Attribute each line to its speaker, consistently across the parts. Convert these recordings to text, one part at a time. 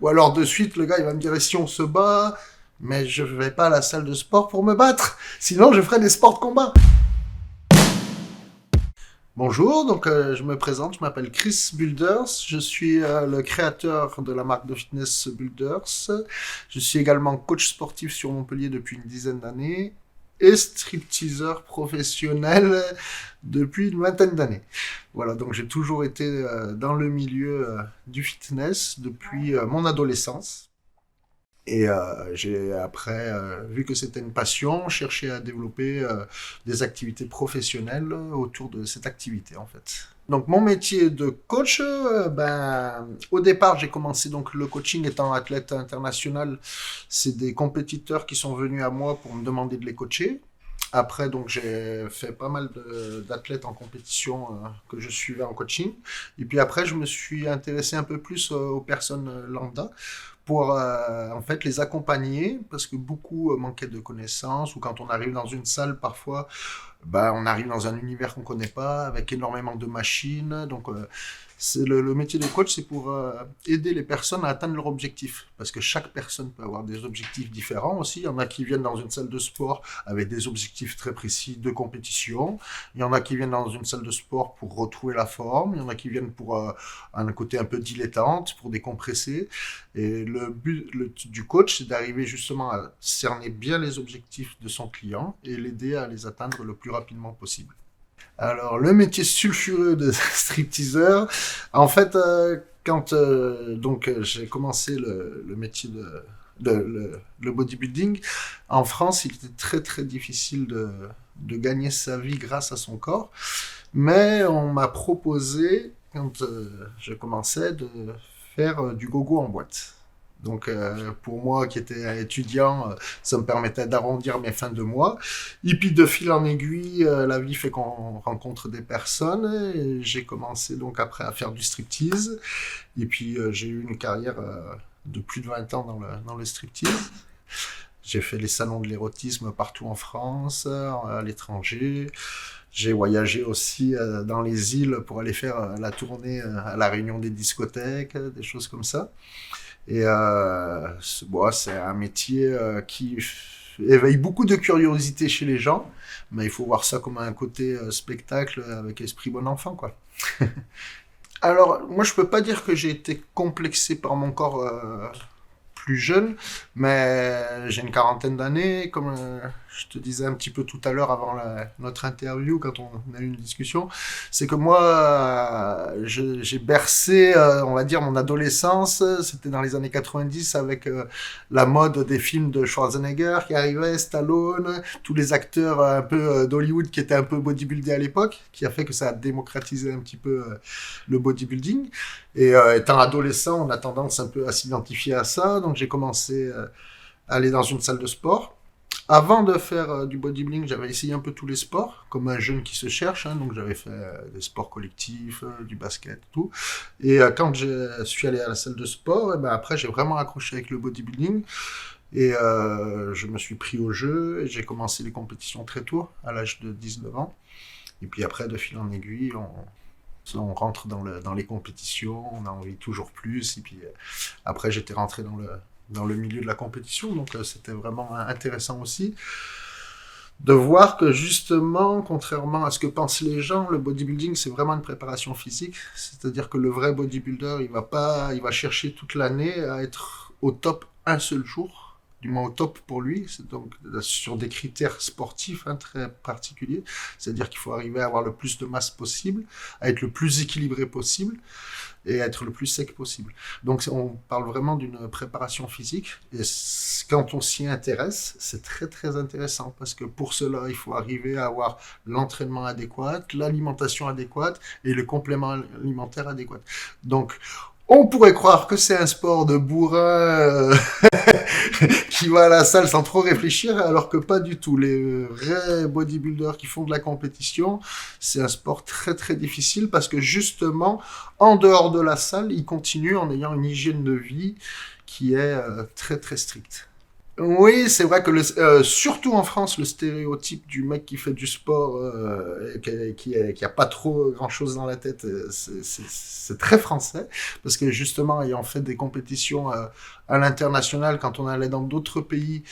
Speaker 1: Ou alors de suite, le gars, il va me dire, et si on se bat, mais je vais pas à la salle de sport pour me battre. Sinon, je ferai des sports de combat. Bonjour, donc je me présente, je m'appelle Chris Builders, je suis le créateur de la marque de fitness Builders. Je suis également coach sportif sur Montpellier depuis une dizaine d'années et stripteaseur professionnel depuis une vingtaine d'années. Voilà, donc j'ai toujours été dans le milieu du fitness depuis mon adolescence. Et j'ai après, vu que c'était une passion, cherché à développer des activités professionnelles autour de cette activité en fait. Donc mon métier de coach, au départ j'ai commencé donc le coaching étant athlète international. C'est des compétiteurs qui sont venus à moi pour me demander de les coacher. Après, donc, j'ai fait pas mal d'athlètes en compétition que je suivais en coaching. Et puis après, je me suis intéressé un peu plus aux personnes lambda pour en fait les accompagner parce que beaucoup manquaient de connaissances ou quand on arrive dans une salle parfois on arrive dans un univers qu'on connaît pas avec énormément de machines donc c'est le métier de coach, c'est pour aider les personnes à atteindre leur objectif. Parce que chaque personne peut avoir des objectifs différents aussi. Il y en a qui viennent dans une salle de sport avec des objectifs très précis de compétition. Il y en a qui viennent dans une salle de sport pour retrouver la forme. Il y en a qui viennent pour un côté un peu dilettante, pour décompresser. Et le but du coach, c'est d'arriver justement à cerner bien les objectifs de son client et l'aider à les atteindre le plus rapidement possible. Alors, le métier sulfureux de stripteaseur, en fait, quand j'ai commencé le métier le bodybuilding, en France, il était très très difficile de gagner sa vie grâce à son corps. Mais on m'a proposé, quand je commençais, de faire du gogo en boîte. Donc pour moi qui étais étudiant, ça me permettait d'arrondir mes fins de mois. Et puis de fil en aiguille, la vie fait qu'on rencontre des personnes. Et j'ai commencé donc après à faire du striptease. Et puis j'ai eu une carrière de plus de 20 ans dans le striptease. J'ai fait les salons de l'érotisme partout en France, à l'étranger. J'ai voyagé aussi dans les îles pour aller faire la tournée à la réunion des discothèques, des choses comme ça. Et c'est un métier qui éveille beaucoup de curiosité chez les gens, mais il faut voir ça comme un côté spectacle avec esprit bon enfant, quoi. Alors, moi, je peux pas dire que j'ai été complexé par mon corps plus jeune, mais j'ai une quarantaine d'années, comme je te disais un petit peu tout à l'heure avant notre interview, quand on a eu une discussion, c'est que moi, j'ai bercé, on va dire, mon adolescence, c'était dans les années 90 avec la mode des films de Schwarzenegger qui arrivaient, Stallone, tous les acteurs un peu d'Hollywood qui étaient un peu bodybuildés à l'époque, qui a fait que ça a démocratisé un petit peu le bodybuilding. Et étant adolescent, on a tendance un peu à s'identifier à ça. Donc j'ai commencé à aller dans une salle de sport. Avant de faire du bodybuilding, j'avais essayé un peu tous les sports, comme un jeune qui se cherche. Donc j'avais fait des sports collectifs, du basket, tout. Et quand je suis allé à la salle de sport, après j'ai vraiment accroché avec le bodybuilding. Et je me suis pris au jeu et j'ai commencé les compétitions très tôt, à l'âge de 19 ans. Et puis après, de fil en aiguille, on rentre dans les compétitions, on a envie toujours plus. Et puis après, j'étais rentré dans le milieu de la compétition, donc c'était vraiment intéressant aussi de voir que justement, contrairement à ce que pensent les gens, le bodybuilding c'est vraiment une préparation physique. C'est-à-dire que le vrai bodybuilder, il va chercher toute l'année à être au top un seul jour. Du moins au top pour lui, c'est donc sur des critères sportifs très particuliers, c'est-à-dire qu'il faut arriver à avoir le plus de masse possible, à être le plus équilibré possible et à être le plus sec possible. Donc on parle vraiment d'une préparation physique et quand on s'y intéresse, c'est très très intéressant parce que pour cela, il faut arriver à avoir l'entraînement adéquat, l'alimentation adéquate et le complément alimentaire adéquat. Donc on pourrait croire que c'est un sport de bourrin qui va à la salle sans trop réfléchir, alors que pas du tout. Les vrais bodybuilders qui font de la compétition, c'est un sport très très difficile parce que justement, en dehors de la salle, ils continuent en ayant une hygiène de vie qui est très très stricte. Oui, c'est vrai que surtout en France, le stéréotype du mec qui fait du sport, qui a pas trop grand-chose dans la tête, c'est très français, parce que justement, ayant fait des compétitions à l'international, quand on allait dans d'autres pays,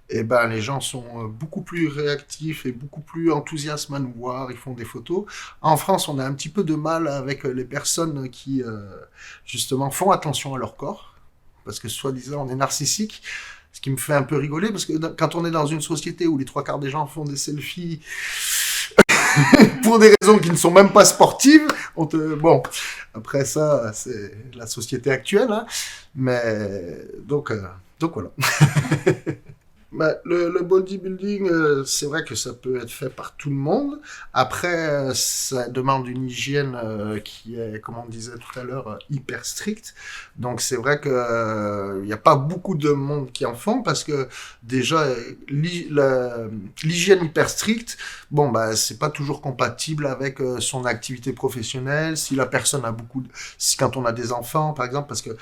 Speaker 1: eh ben, les gens sont beaucoup plus réactifs et beaucoup plus enthousiastes à nous voir, ils font des photos. En France, on a un petit peu de mal avec les personnes qui, justement, font attention à leur corps, parce que soi-disant, on est narcissique. Ce qui me fait un peu rigoler, parce que quand on est dans une société où les trois quarts des gens font des selfies pour des raisons qui ne sont même pas sportives, bon, après ça, c'est la société actuelle, hein, mais donc voilà. Bah, le bodybuilding, c'est vrai que ça peut être fait par tout le monde. Après, ça demande une hygiène qui est, comme on disait tout à l'heure, hyper stricte. Donc c'est vrai que il n'y a pas beaucoup de monde qui en font parce que déjà l'hygiène hyper stricte, bon bah c'est pas toujours compatible avec son activité professionnelle. Si la personne a si quand on a des enfants, par exemple, parce que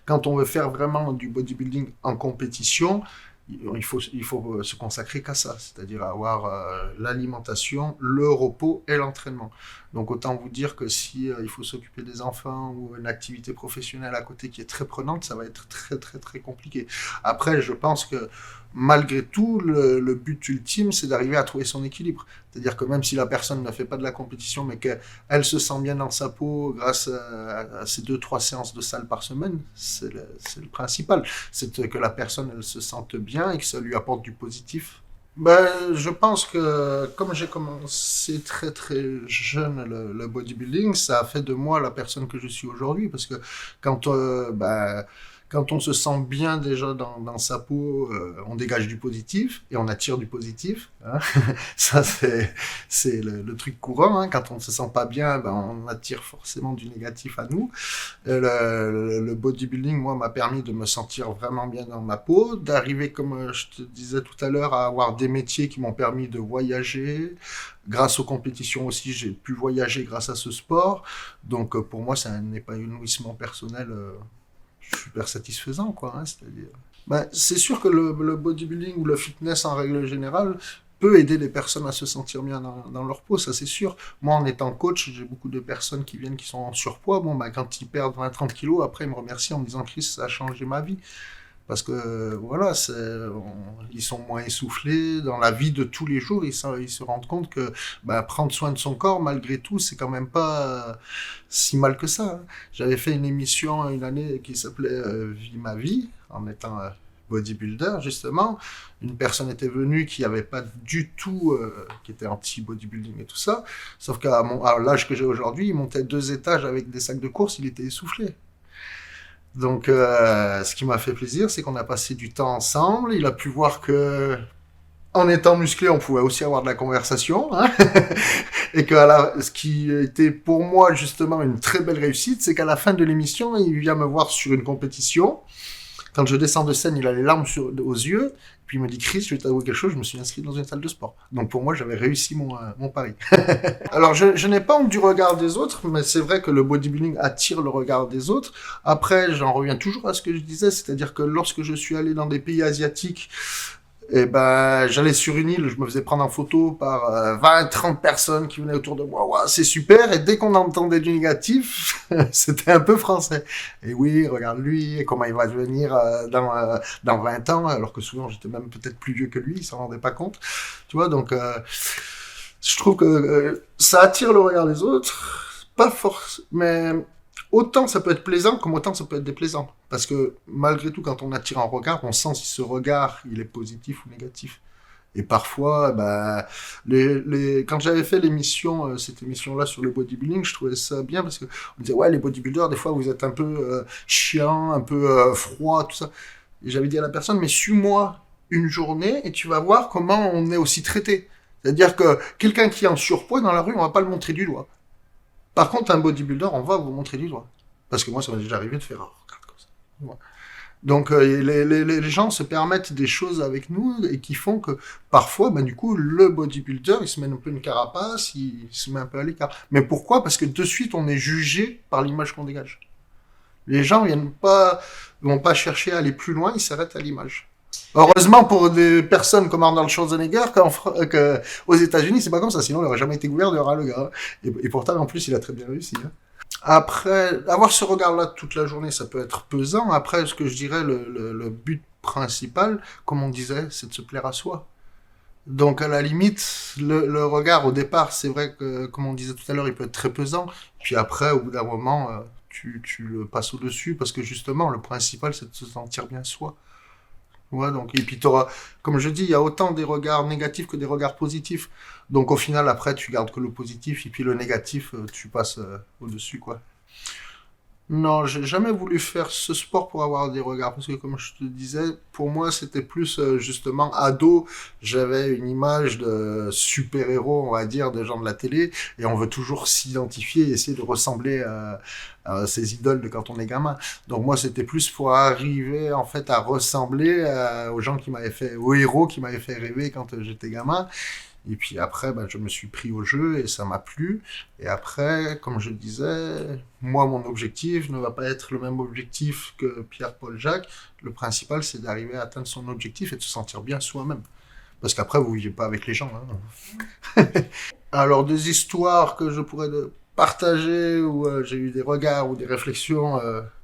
Speaker 1: quand on veut faire vraiment du bodybuilding en compétition, il faut se consacrer qu'à ça, c'est-à-dire avoir l'alimentation, le repos et l'entraînement. Donc autant vous dire que si il faut s'occuper des enfants ou une activité professionnelle à côté qui est très prenante, ça va être très très très compliqué. Après, je pense que malgré tout, le but ultime, c'est d'arriver à trouver son équilibre. C'est-à-dire que même si la personne ne fait pas de la compétition, mais qu'elle se sent bien dans sa peau grâce à ces 2-3 séances de salle par semaine, c'est le principal. C'est que la personne, elle se sente bien et que ça lui apporte du positif. Ben, je pense que comme j'ai commencé très très jeune le bodybuilding, ça a fait de moi la personne que je suis aujourd'hui. Parce que quand, quand on se sent bien déjà dans sa peau, on dégage du positif et on attire du positif. Hein. Ça, c'est le truc courant. Hein. Quand on ne se sent pas bien, ben, on attire forcément du négatif à nous. Le bodybuilding, moi, m'a permis de me sentir vraiment bien dans ma peau, d'arriver, comme je te disais tout à l'heure, à avoir des métiers qui m'ont permis de voyager. Grâce aux compétitions aussi, j'ai pu voyager grâce à ce sport. Donc, pour moi, c'est un épanouissement personnel super satisfaisant, quoi. Hein, c'est-à-dire... Ben, c'est sûr que le bodybuilding ou le fitness en règle générale peut aider les personnes à se sentir bien dans leur peau, ça c'est sûr. Moi, en étant coach, j'ai beaucoup de personnes qui viennent qui sont en surpoids. Bon, ben, quand ils perdent 20-30 kilos, après, ils me remercient en me disant Chris, ça a changé ma vie. Parce que voilà, ils sont moins essoufflés dans la vie de tous les jours. Ils se rendent compte que bah, prendre soin de son corps, malgré tout, c'est quand même pas si mal que ça. Hein. J'avais fait une émission une année qui s'appelait Vie ma vie, en étant bodybuilder justement. Une personne était venue qui avait pas du tout, qui était anti-bodybuilding et tout ça. Sauf à l'âge que j'ai aujourd'hui, il montait 2 étages avec des sacs de course, il était essoufflé. Donc, ce qui m'a fait plaisir, c'est qu'on a passé du temps ensemble. Il a pu voir que, en étant musclé, on pouvait aussi avoir de la conversation. Hein et que ce qui était pour moi justement une très belle réussite, c'est qu'à la fin de l'émission, il vient me voir sur une compétition. Quand je descends de scène, il a les larmes aux yeux. Puis il me dit, Chris, je vais t'avouer quelque chose, je me suis inscrit dans une salle de sport. Donc pour moi, j'avais réussi mon pari. Alors je n'ai pas honte du regard des autres, mais c'est vrai que le bodybuilding attire le regard des autres. Après, j'en reviens toujours à ce que je disais, c'est-à-dire que lorsque je suis allé dans des pays asiatiques, et ben, j'allais sur une île, je me faisais prendre en photo par 20-30 personnes qui venaient autour de moi. Ouah, c'est super. Et dès qu'on entendait du négatif, c'était un peu français. Et oui, regarde lui, et comment il va devenir dans 20 ans, alors que souvent j'étais même peut-être plus vieux que lui, il s'en rendait pas compte. Tu vois, donc je trouve que ça attire le regard des autres, pas force, mais autant ça peut être plaisant comme autant ça peut être déplaisant. Parce que malgré tout, quand on attire un regard, on sent si ce regard il est positif ou négatif. Et parfois, bah, quand j'avais fait l'émission, cette émission-là sur le bodybuilding, je trouvais ça bien parce que on disait ouais les bodybuilders des fois vous êtes un peu chiant, un peu froid, tout ça. Et j'avais dit à la personne mais suis-moi une journée et tu vas voir comment on est aussi traité. C'est-à-dire que quelqu'un qui est en surpoids dans la rue, on va pas le montrer du doigt. Par contre, un bodybuilder, on va vous montrer du doigt. Parce que moi, ça m'est déjà arrivé de faire un regard comme ça. Ouais. Donc, les gens se permettent des choses avec nous et qui font que, parfois, du coup, le bodybuilder, il se met un peu une carapace, il se met un peu à l'écart. Mais pourquoi ? Parce que de suite, on est jugé par l'image qu'on dégage. Les gens vont pas chercher à aller plus loin, ils s'arrêtent à l'image. Heureusement pour des personnes comme Arnold Schwarzenegger aux États-Unis, c'est pas comme ça, sinon il n'aurait jamais été gouverneur, hein, le gars. Et pourtant, en plus, il a très bien réussi. Hein. Après, avoir ce regard-là toute la journée, ça peut être pesant. Après, ce que je dirais, le but principal, comme on disait, c'est de se plaire à soi. Donc, à la limite, le regard, au départ, c'est vrai que, comme on disait tout à l'heure, il peut être très pesant. Puis après, au bout d'un moment, tu le passes au-dessus parce que justement, le principal, c'est de se sentir bien soi. Ouais, donc, et puis t'auras, comme je dis, il y a autant des regards négatifs que des regards positifs. Donc au final, après, tu gardes que le positif, et puis le négatif, tu passes au-dessus, quoi. Non, j'ai jamais voulu faire ce sport pour avoir des regards, parce que comme je te disais, pour moi, c'était plus justement ado, j'avais une image de super-héros, on va dire, des gens de la télé, et on veut toujours s'identifier, essayer de ressembler à ces idoles de quand on est gamin. Donc moi, c'était plus pour arriver en fait à ressembler aux gens qui m'avaient fait, aux héros qui m'avaient fait rêver quand j'étais gamin. Et puis après, ben, je me suis pris au jeu et ça m'a plu. Et après, comme je disais, moi, mon objectif ne va pas être le même objectif que Pierre-Paul Jacques. Le principal, c'est d'arriver à atteindre son objectif et de se sentir bien soi-même. Parce qu'après, vous ne vivez pas avec les gens. Hein. Alors, des histoires que je pourrais partager où j'ai eu des regards ou des réflexions,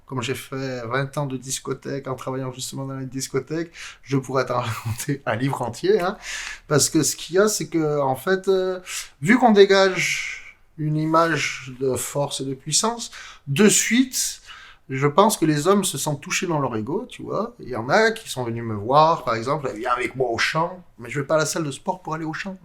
Speaker 1: comme j'ai fait 20 ans de discothèque en travaillant justement dans les discothèques, je pourrais t'en raconter un livre entier. Hein, parce que ce qu'il y a, c'est que, en fait, vu qu'on dégage une image de force et de puissance, de suite, je pense que les hommes se sentent touchés dans leur ego, tu vois. Il y en a qui sont venus me voir, par exemple, viens avec moi au champ, mais je vais pas à la salle de sport pour aller au champ.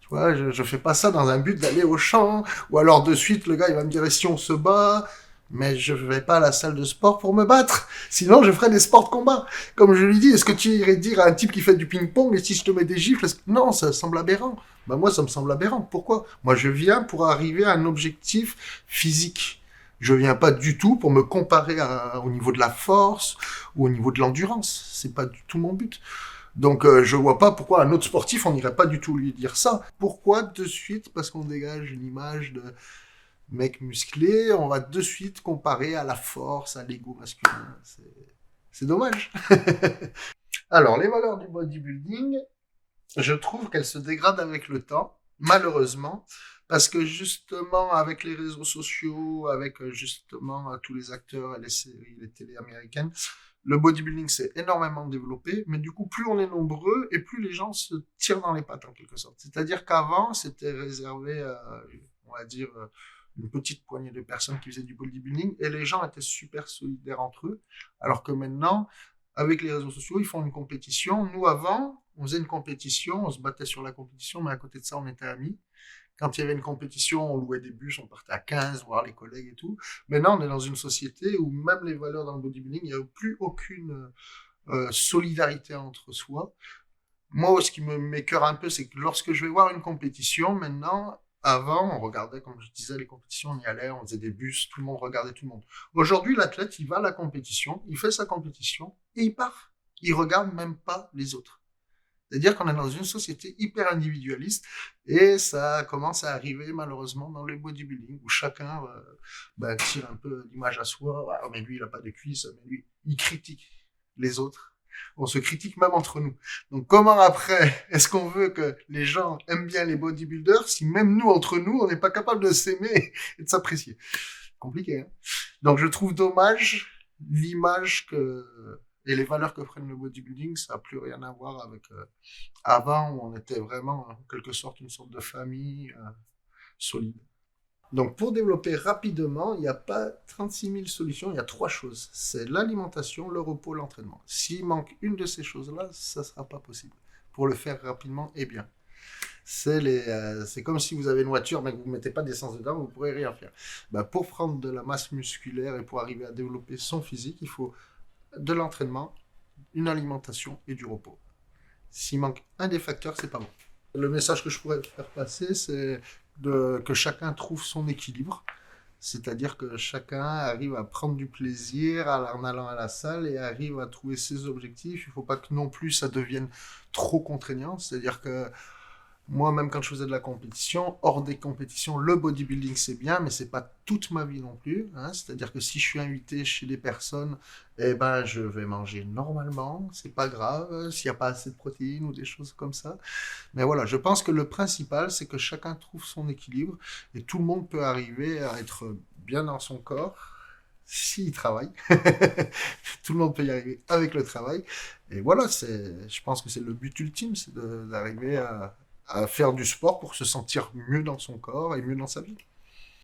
Speaker 1: Tu vois, je fais pas ça dans un but d'aller au champ, ou alors de suite, le gars, il va me dire, et si on se bat, mais je vais pas à la salle de sport pour me battre. Sinon, je ferai des sports de combat. Comme je lui dis, est-ce que tu irais dire à un type qui fait du ping-pong, et si je te mets des gifles, non, ça semble aberrant. Ben moi, ça me semble aberrant. Pourquoi? Moi, je viens pour arriver à un objectif physique. Je viens pas du tout pour me comparer au niveau de la force ou au niveau de l'endurance. C'est pas du tout mon but. Donc je vois pas pourquoi un autre sportif on n'irait pas du tout lui dire ça. Pourquoi de suite parce qu'on dégage une image de mec musclé, on va de suite comparer à la force, à l'ego masculin. C'est dommage. Alors les valeurs du bodybuilding, je trouve qu'elles se dégradent avec le temps, malheureusement, parce que justement avec les réseaux sociaux, avec justement tous les acteurs et les séries, les télés américaines, le bodybuilding s'est énormément développé, mais du coup, plus on est nombreux et plus les gens se tirent dans les pattes en quelque sorte. C'est-à-dire qu'avant, c'était réservé à, on va dire, une petite poignée de personnes qui faisaient du bodybuilding et les gens étaient super solidaires entre eux, alors que maintenant, avec les réseaux sociaux, ils font une compétition. Nous, avant, on faisait une compétition, on se battait sur la compétition, mais à côté de ça, on était amis. Quand il y avait une compétition, on louait des bus, on partait à 15, voir les collègues et tout. Maintenant, on est dans une société où même les valeurs dans le bodybuilding, il n'y a plus aucune solidarité entre soi. Moi, ce qui me m'écœure un peu, c'est que lorsque je vais voir une compétition, maintenant, avant, on regardait, comme je disais, les compétitions, on y allait, on faisait des bus, tout le monde regardait tout le monde. Aujourd'hui, l'athlète, il va à la compétition, il fait sa compétition et il part. Il regarde même pas les autres. C'est-à-dire qu'on est dans une société hyper individualiste et ça commence à arriver malheureusement dans le bodybuilding où chacun tire un peu l'image à soi. Ah, mais lui, il n'a pas de cuisses, mais lui, il critique les autres. On se critique même entre nous. Donc comment après est-ce qu'on veut que les gens aiment bien les bodybuilders si même nous, entre nous, on n'est pas capable de s'aimer et de s'apprécier? Compliqué, hein. Donc je trouve dommage l'image que et les valeurs que prennent le bodybuilding, ça n'a plus rien à voir avec avant où on était vraiment en quelque sorte une sorte de famille solide. Donc pour développer rapidement, il n'y a pas 36 000 solutions, il y a trois choses. C'est l'alimentation, le repos, l'entraînement. S'il manque une de ces choses-là, ça ne sera pas possible pour le faire rapidement et bien. C'est comme si vous avez une voiture mais que vous ne mettez pas d'essence dedans, vous ne pourrez rien faire. Ben, pour prendre de la masse musculaire et pour arriver à développer son physique, il faut de l'entraînement, une alimentation et du repos. S'il manque un des facteurs, c'est pas bon. Le message que je pourrais faire passer, c'est que chacun trouve son équilibre. C'est-à-dire que chacun arrive à prendre du plaisir en allant à la salle et arrive à trouver ses objectifs. Il ne faut pas que non plus ça devienne trop contraignant. C'est-à-dire que Moi-même, quand je faisais de la compétition, hors des compétitions, le bodybuilding c'est bien, mais c'est pas toute ma vie non plus, hein. C'est-à-dire que si je suis invité chez des personnes, eh ben, je vais manger normalement, c'est pas grave, s'il n'y a pas assez de protéines ou des choses comme ça. Mais voilà, je pense que le principal, c'est que chacun trouve son équilibre et tout le monde peut arriver à être bien dans son corps s'il travaille. Tout le monde peut y arriver avec le travail. Et voilà, je pense que c'est le but ultime, d'arriver à faire du sport pour se sentir mieux dans son corps et mieux dans sa vie.